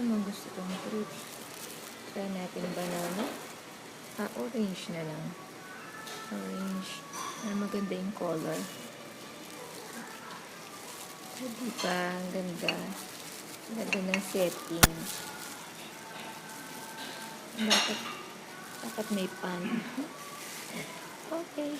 naman gusto kong fruit. Try natin banana. Orange na lang. Orange. Maganda yung color. Diba? Ang ganda. Ang ganda ng setting. Dapat may pan. Okay.